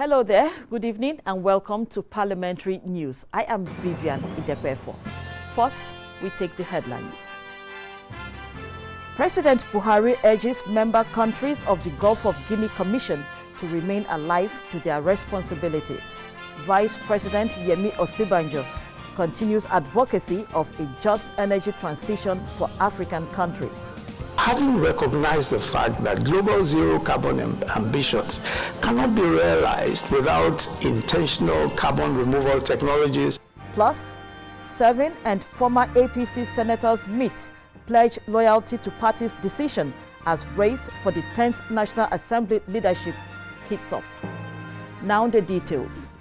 Hello there, good evening and welcome to Parliamentary News. I am Vivian Idepefo. First, we take the headlines. President Buhari urges member countries of the Gulf of Guinea Commission to remain alive to their responsibilities. Vice President Yemi Osinbajo continues advocacy of a just energy transition for African countries. Having recognized the fact that global zero carbon ambitions cannot be realized without intentional carbon removal technologies. Plus, serving and former APC senators meet, pledge loyalty to party's decision as race for the 10th National Assembly leadership heats up. Now the details.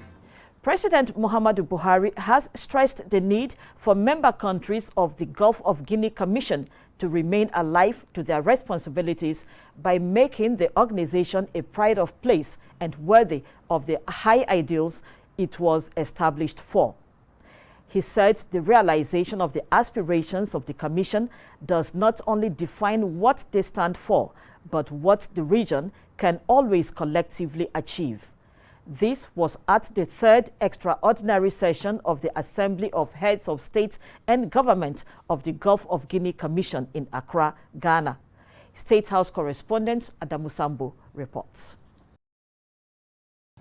President Muhammadu Buhari has stressed the need for member countries of the Gulf of Guinea Commission to remain alive to their responsibilities by making the organization a pride of place and worthy of the high ideals it was established for. He said the realization of the aspirations of the Commission does not only define what they stand for, but what the region can always collectively achieve. This was at the third extraordinary session of the Assembly of Heads of State and Government of the Gulf of Guinea Commission in Accra, Ghana. State House correspondent Adamu Sambo reports.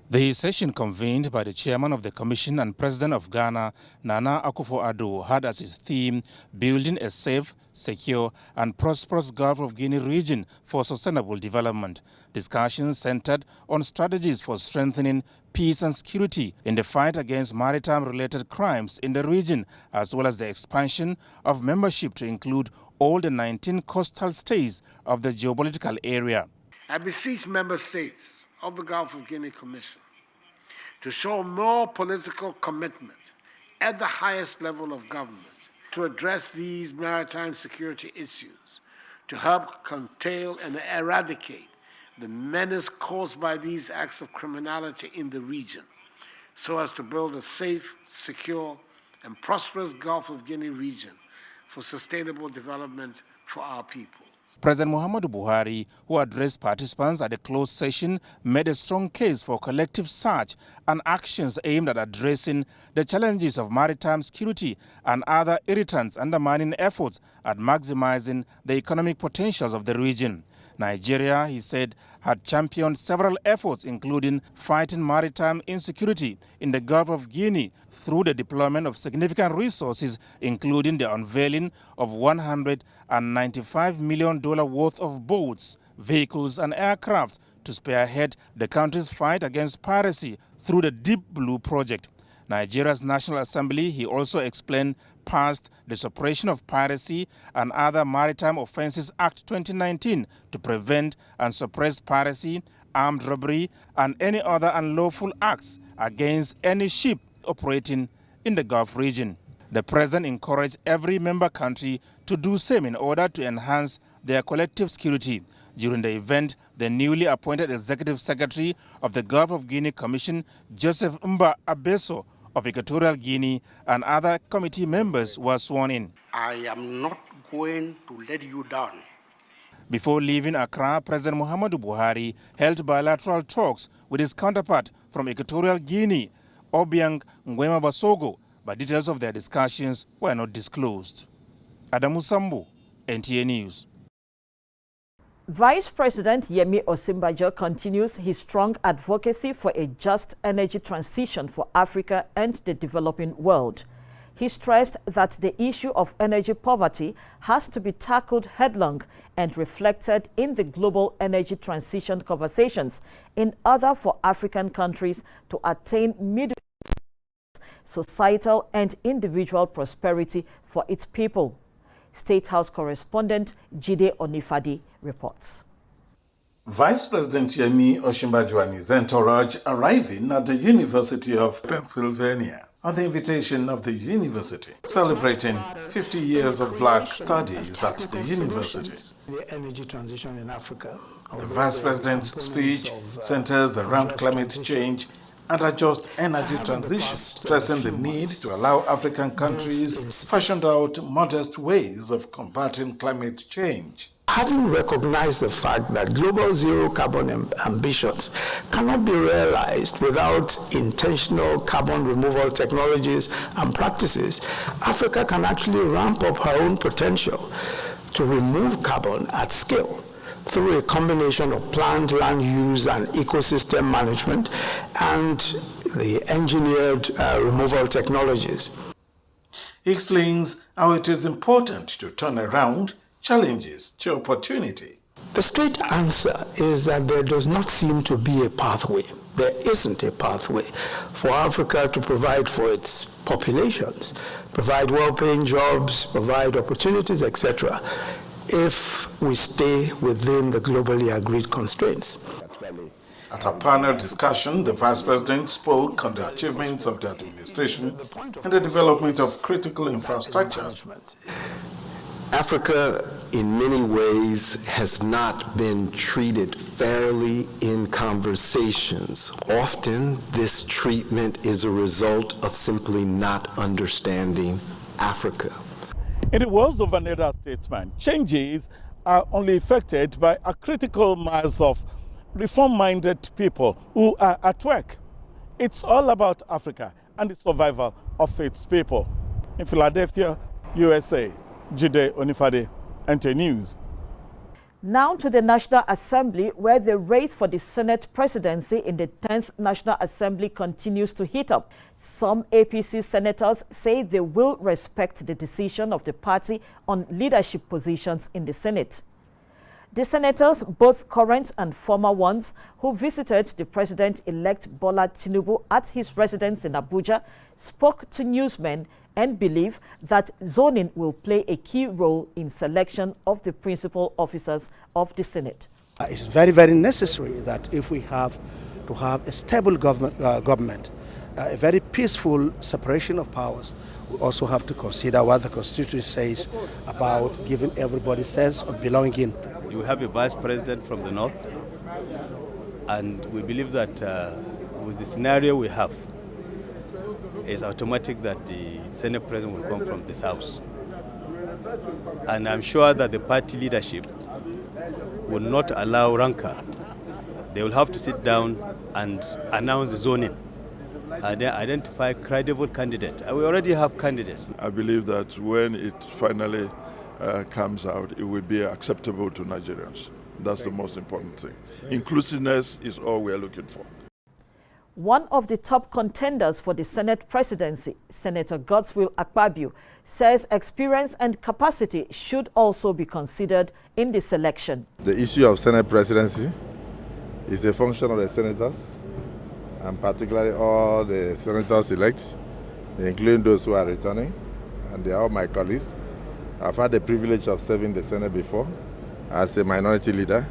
The session convened by the chairman of the commission and president of Ghana, Nana Akufo-Addo, had as its theme building a safe, secure and prosperous Gulf of Guinea region for sustainable development. Discussions centered on strategies for strengthening peace and security in the fight against maritime-related crimes in the region, as well as the expansion of membership to include all the 19 coastal states of the geopolitical area. I beseech member states of the Gulf of Guinea Commission to show more political commitment at the highest level of government to address these maritime security issues, to help curtail and eradicate the menace caused by these acts of criminality in the region, so as to build a safe, secure, and prosperous Gulf of Guinea region for sustainable development for our people. President Muhammadu Buhari, who addressed participants at the closed session, made a strong case for collective search and actions aimed at addressing the challenges of maritime security and other irritants undermining efforts at maximizing the economic potentials of the region. Nigeria, he said, had championed several efforts, including fighting maritime insecurity in the Gulf of Guinea through the deployment of significant resources, including the unveiling of $195 million worth of boats, vehicles and aircraft to spearhead the country's fight against piracy through the Deep Blue Project. Nigeria's National Assembly, he also explained, passed the Suppression of Piracy and Other Maritime Offences Act 2019 to prevent and suppress piracy, armed robbery and any other unlawful acts against any ship operating in the Gulf region. The President encouraged every member country to do same in order to enhance their collective security. During the event, the newly appointed Executive Secretary of the Gulf of Guinea Commission, Joseph Mba Abeso of Equatorial Guinea, and other committee members were sworn in. I am not going to let you down. Before leaving Accra, President Muhammadu Buhari held bilateral talks with his counterpart from Equatorial Guinea, Obiang Nguema Basogo, but details of their discussions were not disclosed. Adamu Sambo, NTA News. Vice President Yemi Osinbajo continues his strong advocacy for a just energy transition for Africa and the developing world. He stressed that the issue of energy poverty has to be tackled headlong and reflected in the global energy transition conversations in order for African countries to attain middle societal and individual prosperity for its people. State House correspondent Jide Onifadi reports. Vice President Yemi Osinbajo and his entourage arriving at the University of Pennsylvania on the invitation of the university, celebrating 50 years of black studies at the university. The energy transition in Africa. The Vice President's speech centers around climate change and a just energy transition, stressing the need to allow African countries fashioned out modest ways of combating climate change. having recognized the fact that global zero carbon ambitions cannot be realized without intentional carbon removal technologies and practices, Africa can actually ramp up her own potential to remove carbon at scale through a combination of planned land use and ecosystem management and the engineered removal technologies. He explains how it is important to turn around challenges to opportunity. The straight answer is that there does not seem to be a pathway. There isn't a pathway for Africa to provide for its populations, provide well-paying jobs, provide opportunities, etc., if we stay within the globally agreed constraints. At a panel discussion, the Vice President spoke on the achievements of the administration and the development of critical infrastructures. Africa, in many ways, has not been treated fairly in conversations. Often, this treatment is a result of simply not understanding Africa. In the words of an elder statesman, changes are only effected by a critical mass of reform-minded people who are at work. It's all about Africa and the survival of its people. In Philadelphia, USA, Jide Onifade, NTA News. Now to the National Assembly, where the race for the Senate presidency in the 10th National Assembly continues to heat up. Some APC senators say they will respect the decision of the party on leadership positions in the Senate. The senators, both current and former ones, who visited the President-elect Bola Tinubu at his residence in Abuja, spoke to newsmen and believe that zoning will play a key role in selection of the principal officers of the Senate. It's very, very necessary that if we have to have a stable government, a very peaceful separation of powers, we also have to consider what the Constitution says about giving everybody a sense of belonging. You have a vice president from the north, and we believe that with the scenario we have, it's automatic that the Senate president will come from this house. And I'm sure that the party leadership will not allow rancor. They will have to sit down and announce the zoning and then identify credible candidates. We already have candidates. I believe that when it finally comes out, it will be acceptable to Nigerians. That's the most important thing. Inclusiveness is all we are looking for. One of the top contenders for the Senate presidency, Senator Godswill Akpabio, says experience and capacity should also be considered in the selection. The issue of Senate presidency is a function of the senators, and particularly all the senators-elect, including those who are returning, and they are all my colleagues. I've had the privilege of serving the Senate before as a minority leader,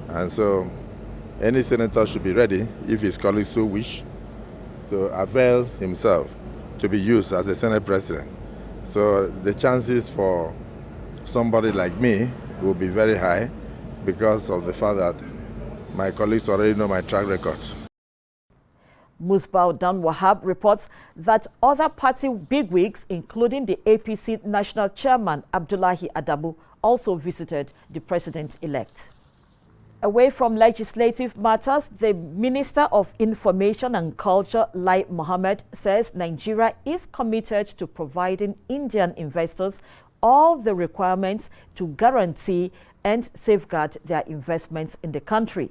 and so any senator should be ready, if his colleagues so wish, to avail himself to be used as a Senate president. So the chances for somebody like me will be very high because of the fact that my colleagues already know my track record. Musbau Dan Wahab reports that other party bigwigs, including the APC National Chairman Abdullahi Adamu, also visited the president-elect. Away from legislative matters, the Minister of Information and Culture, Lai Mohammed, says Nigeria is committed to providing Indian investors all the requirements to guarantee and safeguard their investments in the country.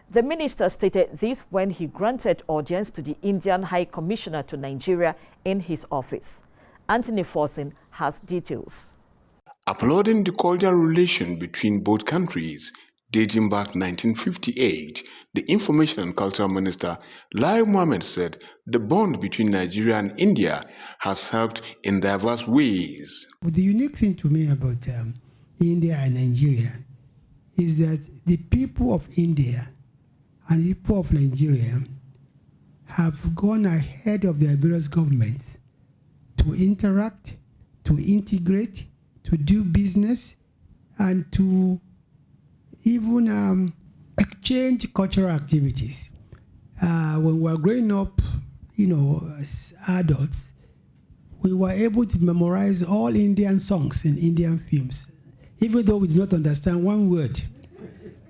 The minister stated this when he granted audience to the Indian High Commissioner to Nigeria in his office. Anthony Forson has details. Applauding the cordial relation between both countries, dating back 1958, the Information and Culture Minister, Lai Mohammed, said the bond between Nigeria and India has helped in diverse ways. The unique thing to me about India and Nigeria is that the people of India and the people of Nigeria have gone ahead of their various governments to interact, to integrate, to do business, and to even exchange cultural activities. When we were growing up, as adults, we were able to memorize all Indian songs and Indian films. even though we do not understand one word.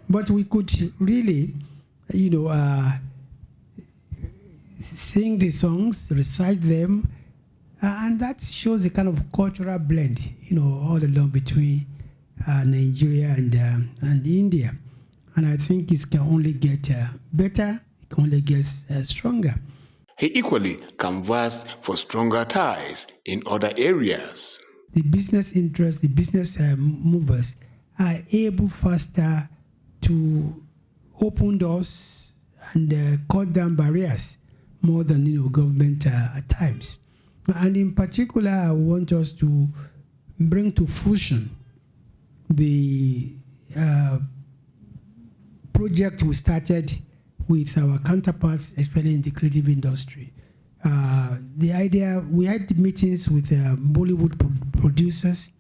But we could really, sing the songs, recite them, and that shows a kind of cultural blend, all along between Nigeria and India. And I think it can only get better, it can only get stronger. He equally canvassed for stronger ties in other areas. The business interests, the business movers are able faster to open doors and cut down barriers more than government at times. And in particular, I want us to bring to fruition the project we started with our counterparts, especially in the creative industry. The idea, we had meetings with Bollywood producers,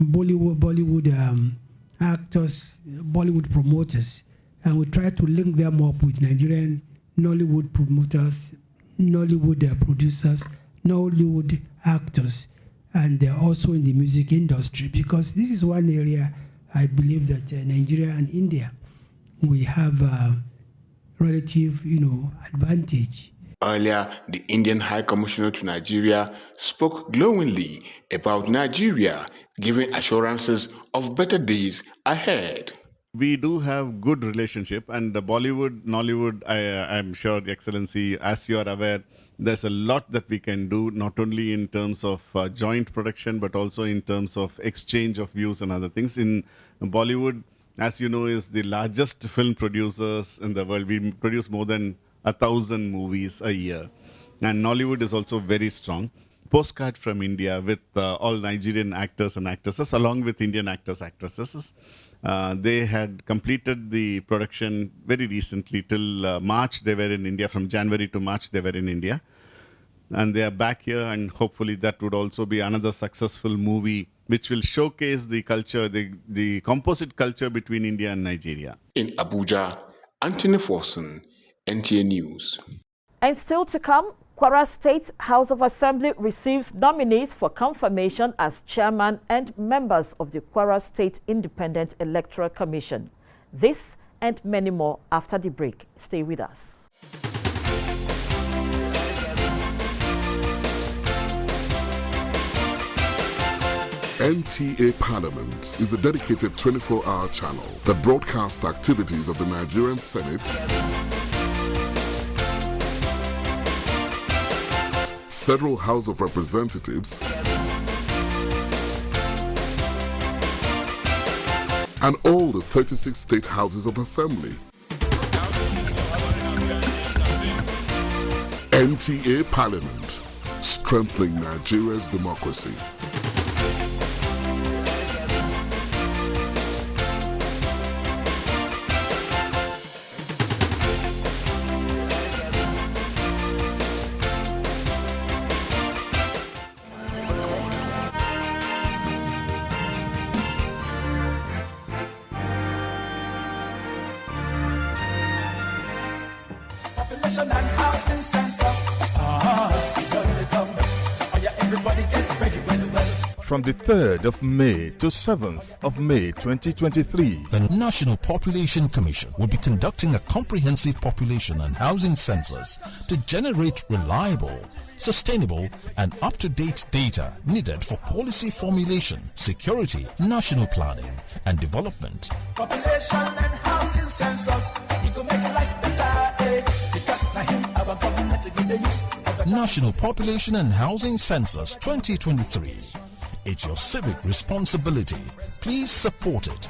Bollywood actors, Bollywood promoters, and we tried to link them up with Nigerian Nollywood promoters, Nollywood producers, Nollywood actors, and also in the music industry, because this is one area I believe that Nigeria and India, we have a relative, advantage. Earlier, the Indian High Commissioner to Nigeria spoke glowingly about Nigeria, giving assurances of better days ahead. We do have good relationship, and the Bollywood, Nollywood, I'm sure, Excellency, as you are aware, there's a lot that we can do, not only in terms of joint production, but also in terms of exchange of views and other things. In Bollywood, as you know, is the largest film producers in the world. We produce more than 1,000 movies a year. And Nollywood is also very strong. Postcard from India with all Nigerian actors and actresses, along with Indian actors, actresses. They had completed the production very recently. Till March, they were in India. From January to March, they were in India. And they are back here, and hopefully that would also be another successful movie which will showcase the culture, the composite culture between India and Nigeria. In Abuja, Anthony Forson, NTA News. And still to come, Kwara State House of Assembly receives nominees for confirmation as chairman and members of the Kwara State Independent Electoral Commission. This and many more after the break. Stay with us. NTA Parliament is a dedicated 24-hour channel that broadcasts the activities of the Nigerian Senate, Federal House of Representatives, and all the 36 state houses of assembly. NTA Parliament, strengthening Nigeria's democracy. population and housing census. Everybody get ready, From the 3rd of May to 7th of May 2023, the National Population Commission will be conducting a comprehensive population and housing census to generate reliable, sustainable and up-to-date data needed for policy formulation, security, national planning and development. Population and housing census, it will make life better, because now him our government to give the use. National Population and Housing Census 2023. It's your civic responsibility. Please support it.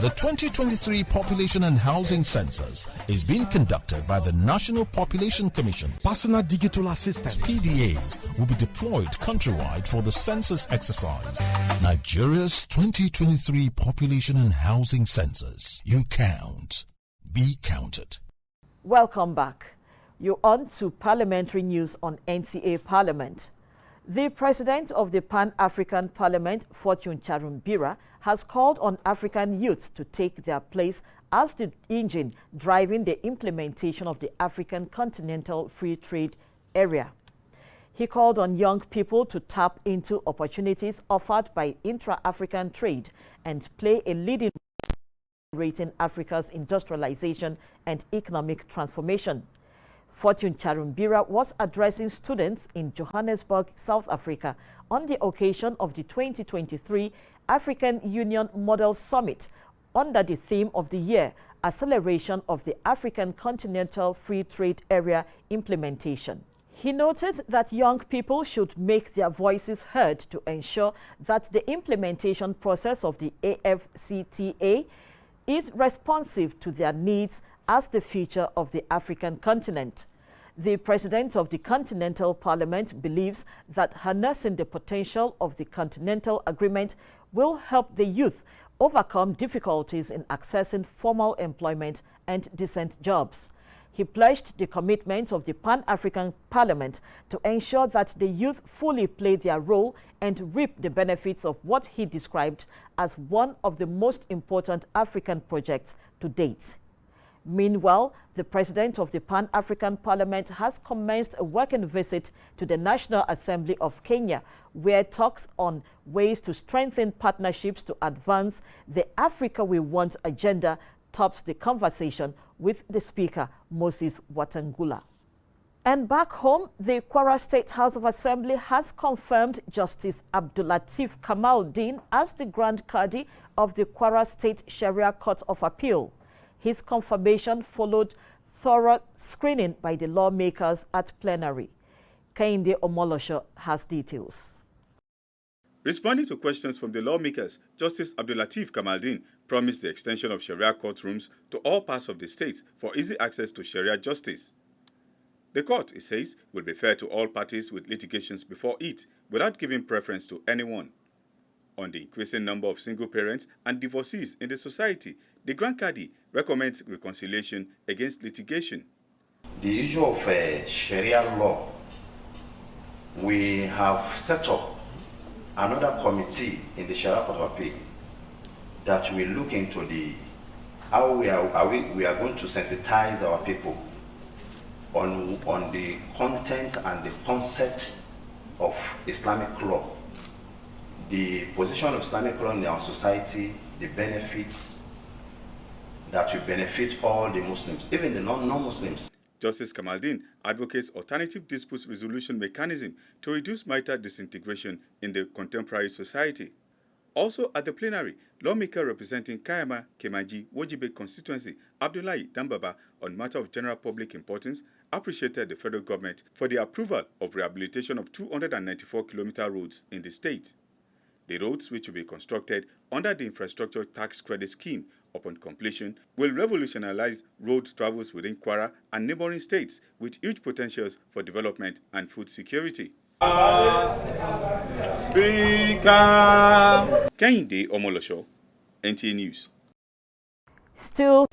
The 2023 Population and Housing Census is being conducted by the National Population Commission. Personal digital assistants PDAs will be deployed countrywide for the census exercise. Nigeria's 2023 Population and Housing Census. You count. Be counted. Welcome back. You're on to Parliamentary News on NTA Parliament. The President of the Pan-African Parliament, Fortune Charumbira, has called on African youths to take their place as the engine driving the implementation of the African Continental Free Trade Area. He called on young people to tap into opportunities offered by intra-African trade and play a leading role in Africa's industrialization and economic transformation. Fortune Charumbira was addressing students in Johannesburg, South Africa on the occasion of the 2023 African Union Model Summit under the theme of the year, Acceleration of the African Continental Free Trade Area Implementation. He noted that young people should make their voices heard to ensure that the implementation process of the AfCFTA is responsive to their needs as the future of the African continent. The President of the Continental Parliament believes that harnessing the potential of the Continental Agreement will help the youth overcome difficulties in accessing formal employment and decent jobs. He pledged the commitment of the Pan-African Parliament to ensure that the youth fully play their role and reap the benefits of what he described as one of the most important African projects to date. Meanwhile, the President of the Pan-African Parliament has commenced a working visit to the National Assembly of Kenya, where talks on ways to strengthen partnerships to advance the Africa We Want agenda tops the conversation with the Speaker, Moses Wetangula. And back home, the Kwara State House of Assembly has confirmed Justice Abdulateef Kamaldeen as the Grand Qadi of the Kwara State Sharia Court of Appeal. His confirmation followed thorough screening by the lawmakers at plenary. Kehinde Omolosho has details. Responding to questions from the lawmakers, Justice Abdulateef Kamaldeen promised the extension of Sharia courtrooms to all parts of the state for easy access to Sharia justice. The court, he says, will be fair to all parties with litigations before it, without giving preference to anyone. On the increasing number of single parents and divorcees in the society, the Grand Qadi recommends reconciliation against litigation. The issue of Sharia law, we have set up another committee in the Sharia Court of Appeal that will look into how we are going to sensitize our people on the content and the concept of Islamic law, the position of Islamic law in our society, the benefits that will benefit all the Muslims, even the non-Muslims. Justice Kamaldeen advocates alternative dispute resolution mechanism to reduce marital disintegration in the contemporary society. Also at the plenary, lawmaker representing Kayama Kemanji Wojibe constituency, Abdullahi Dambaba, on matter of general public importance, appreciated the federal government for the approval of rehabilitation of 294-kilometer roads in the state. The roads, which will be constructed under the Infrastructure Tax Credit Scheme upon completion, will revolutionize road travels within Kwara and neighboring states with huge potentials for development and food security. Speaker Kehinde Omolosho, NTA News. Still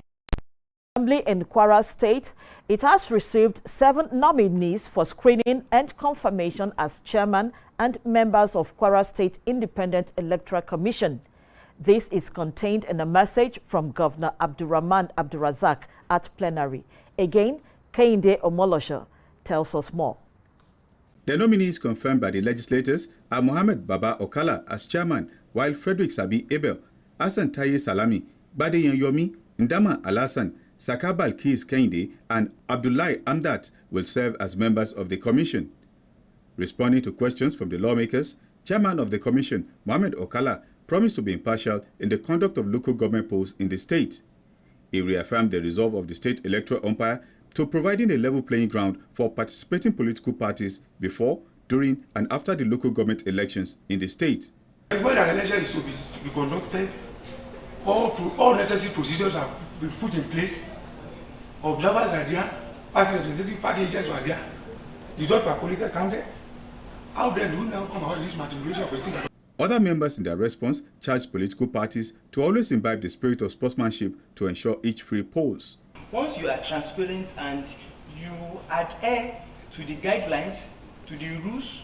Assembly in Kwara State, it has received 7 nominees for screening and confirmation as chairman and members of Kwara State Independent Electoral Commission. This is contained in a message from Governor Abdurrahman Abdurazak at plenary. Again, Kehinde Omolosho tells us more. The nominees confirmed by the legislators are Mohammed Baba Okala as chairman, while Frederick Sabi Abel, Hassan Taye Salami, Bade Yanyomi, Ndama Alasan, Sakabal Keys Kehinde, and Abdullahi Amdat will serve as members of the commission. Responding to questions from the lawmakers, chairman of the commission, Mohammed Okala, promised to be impartial in the conduct of local government polls in the state. He reaffirmed the resolve of the state electoral umpire to providing a level playing ground for participating political parties before, during, and after the local government elections in the state. When an election is to be conducted, all necessary procedures have been put in place. Observers are there, party agents are there. Results are collected, counted. How then do we now come about this manipulation of a thing? Other members in their response charged political parties to always imbibe the spirit of sportsmanship to ensure each free polls. Once you are transparent and you adhere to the guidelines, to the rules,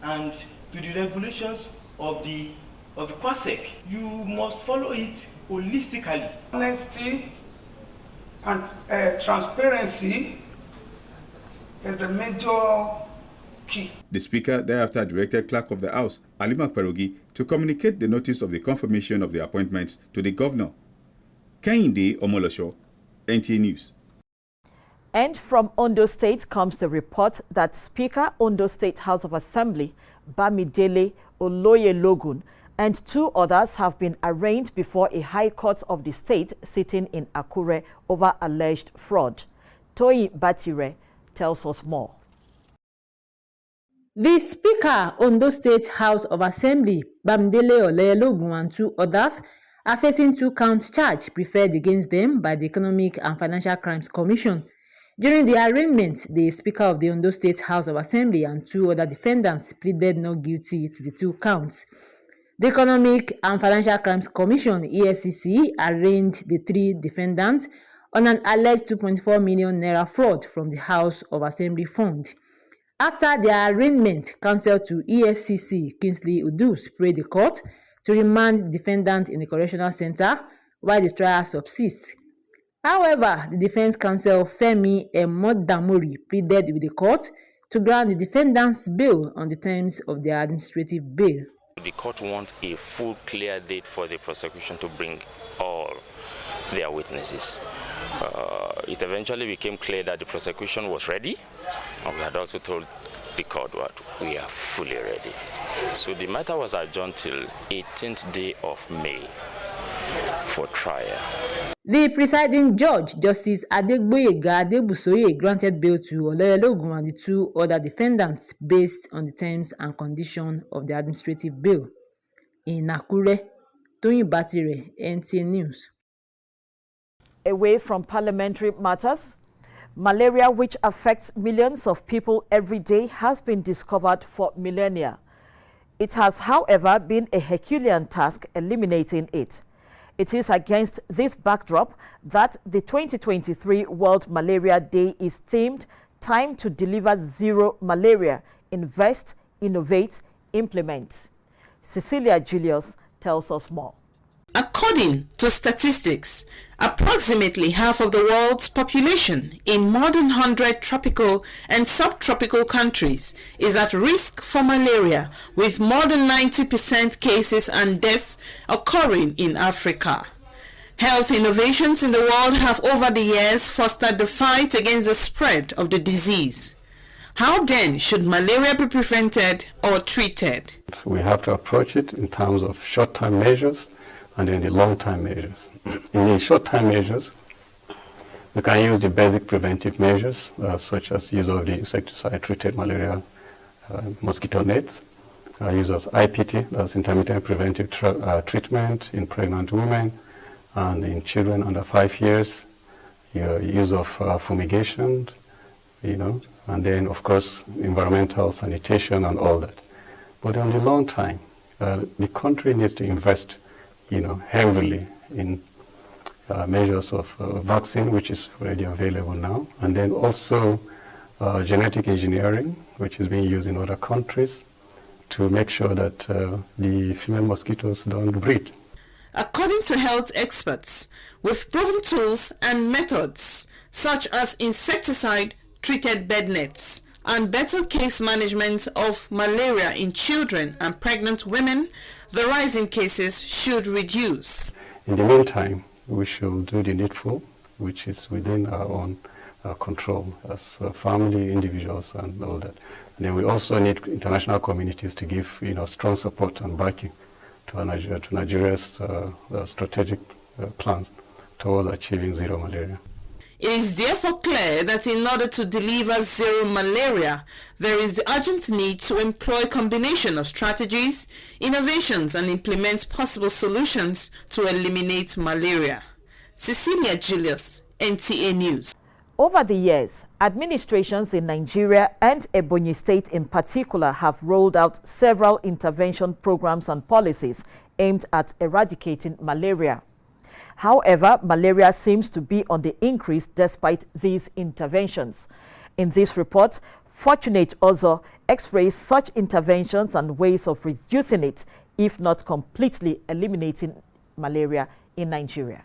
and to the regulations of the QASEC, you must follow it holistically. Honesty and transparency is the major key. The Speaker thereafter directed Clerk of the House, Halima Perogi, to communicate the notice of the confirmation of the appointments to the Governor. Kehinde Omolosho, NTA News. And from Ondo State comes the report that Speaker Ondo State House of Assembly, Bamidele Oloyelogun, and 2 others have been arraigned before a high court of the state sitting in Akure over alleged fraud. Toyi Batire tells us more. The Speaker, Ondo State House of Assembly, Bamidele Oloyelogun, and 2 others are facing 2-count charge preferred against them by the Economic and Financial Crimes Commission. During the arraignment, the Speaker of the Ondo State House of Assembly and 2 other defendants pleaded not guilty to the 2 counts. The Economic and Financial Crimes Commission, EFCC, arraigned the 3 defendants on an alleged 2.4 million naira fraud from the House of Assembly fund. After their arraignment, counsel to EFCC, Kingsley Udus, prayed the court to remand the defendant in the correctional center while the trial subsists. However, the defense counsel Femi Emodamori pleaded with the court to grant the defendants bail on the terms of their administrative bail. The court wants a full, clear date for the prosecution to bring all their witnesses. It eventually became clear that the prosecution was ready, and we had also told the court that we are fully ready. So the matter was adjourned till 18th day of May for trial. The presiding judge, Justice Adegboyega Adebusoye, granted bail to Oloyelogun and the 2 other defendants based on the terms and conditions of the administrative bail. In Akure, Toyin Batire, NTA News. Away from parliamentary matters, malaria, which affects millions of people every day, has been discovered for millennia. It has, however, been a Herculean task eliminating it. It is against this backdrop that the 2023 World Malaria Day is themed Time to Deliver Zero Malaria, Invest, Innovate, Implement. Cecilia Julius tells us more. According to statistics, approximately half of the world's population in more than 100 tropical and subtropical countries is at risk for malaria, with more than 90% cases and deaths occurring in Africa. Health innovations in the world have over the years fostered the fight against the spread of the disease. How then should malaria be prevented or treated? We have to approach it in terms of short-term measures and then the long-term measures. In the short-term measures, we can use the basic preventive measures, such as use of the insecticide-treated malaria mosquito nets, use of IPT, that's intermittent preventive treatment in pregnant women and in children under 5 years, use of fumigation, and then, of course, environmental sanitation and all that. But on the long time, the country needs to invest heavily in measures of vaccine, which is already available now, and then also genetic engineering, which is being used in other countries to make sure that the female mosquitoes don't breed. According to health experts, with proven tools and methods such as insecticide-treated bed nets and better case management of malaria in children and pregnant women, the rise in cases should reduce. In the meantime, we should do the needful, which is within our own control as family, individuals, and all that. And then we also need international communities to give strong support and backing to Nigeria's strategic plans towards achieving zero malaria. It is therefore clear that in order to deliver zero malaria, there is the urgent need to employ a combination of strategies, innovations, and implement possible solutions to eliminate malaria. Cecilia Julius, NTA News. Over the years, administrations in Nigeria and Ebonyi State in particular have rolled out several intervention programs and policies aimed at eradicating malaria. However, malaria seems to be on the increase despite these interventions. In this report, Fortunate Ozo x-rays such interventions and ways of reducing it, if not completely eliminating malaria in Nigeria.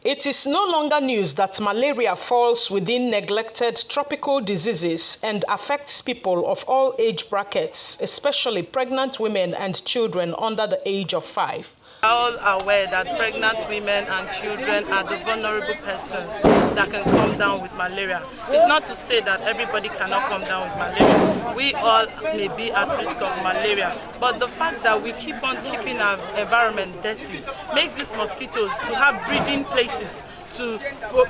It is no longer news that malaria falls within neglected tropical diseases and affects people of all age brackets, especially pregnant women and children under the age of 5. All are aware that pregnant women and children are the vulnerable persons that can come down with malaria. It's not to say that everybody cannot come down with malaria. We all may be at risk of malaria, but the fact that we keep on keeping our environment dirty makes these mosquitoes to have breeding places to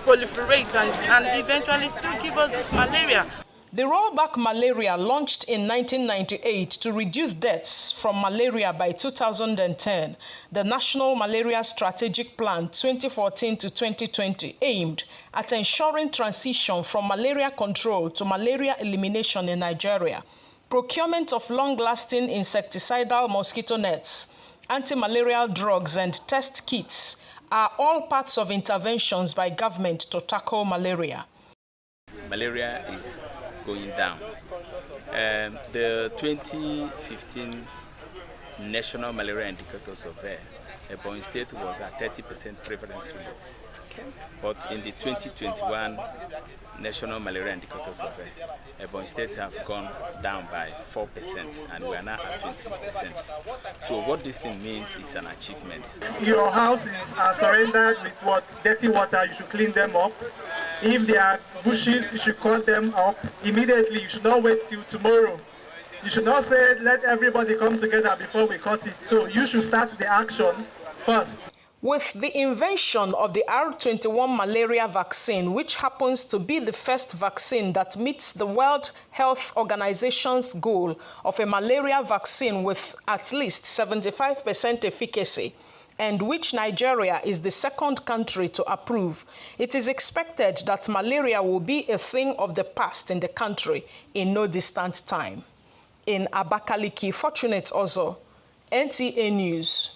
proliferate and eventually still give us this malaria. The Rollback Malaria, launched in 1998 to reduce deaths from malaria by 2010, the National Malaria Strategic Plan 2014 to 2020 aimed at ensuring transition from malaria control to malaria elimination in Nigeria. Procurement of long-lasting insecticidal mosquito nets, anti-malarial drugs and test kits are all parts of interventions by government to tackle malaria. Malaria is going down. The 2015 National Malaria Indicator Survey, Ebonyi State was at 30% prevalence rates. But in the 2021 National Malaria Indicator Survey, Ebonyi State have gone down by 4% and we are now at 26%. So what this thing means is an achievement. Your houses are surrendered with what? Dirty water, you should clean them up. If there are bushes, you should cut them up immediately. You should not wait till tomorrow. You should not say, let everybody come together before we cut it. So you should start the action first. With the invention of the R21 malaria vaccine, which happens to be the first vaccine that meets the World Health Organization's goal of a malaria vaccine with at least 75% efficacy, and which Nigeria is the second country to approve, it is expected that malaria will be a thing of the past in the country in no distant time. In Abakaliki, Fortunate Ozo, NTA News.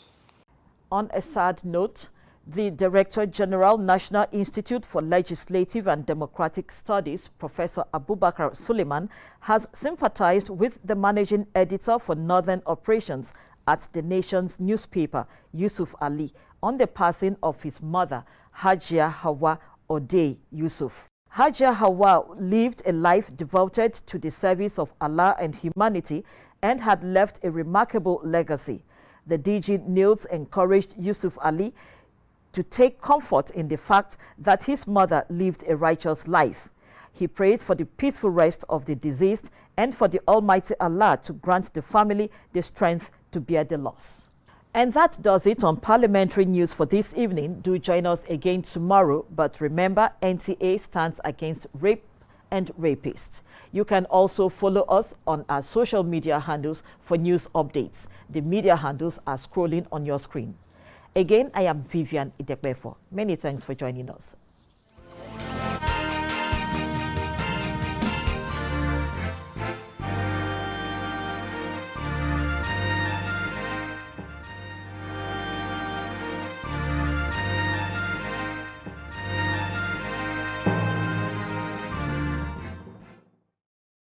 On a sad note, the Director General, National Institute for Legislative and Democratic Studies, Professor Abubakar Suleiman, has sympathized with the managing editor for Northern Operations at the nation's newspaper, Yusuf Ali, on the passing of his mother, Hajia Hawa Odey Yusuf. Hajia Hawa lived a life devoted to the service of Allah and humanity and had left a remarkable legacy. The DG Niels encouraged Yusuf Ali to take comfort in the fact that his mother lived a righteous life. He prays for the peaceful rest of the deceased and for the Almighty Allah to grant the family the strength to bear the loss. And that does it on Parliamentary News for this evening. Do join us again tomorrow, but remember, NTA stands against rape and rapists. You can also follow us on our social media handles for news updates. The media handles are scrolling on your screen. Again, I am Vivian Idekbefo. Many thanks for joining us.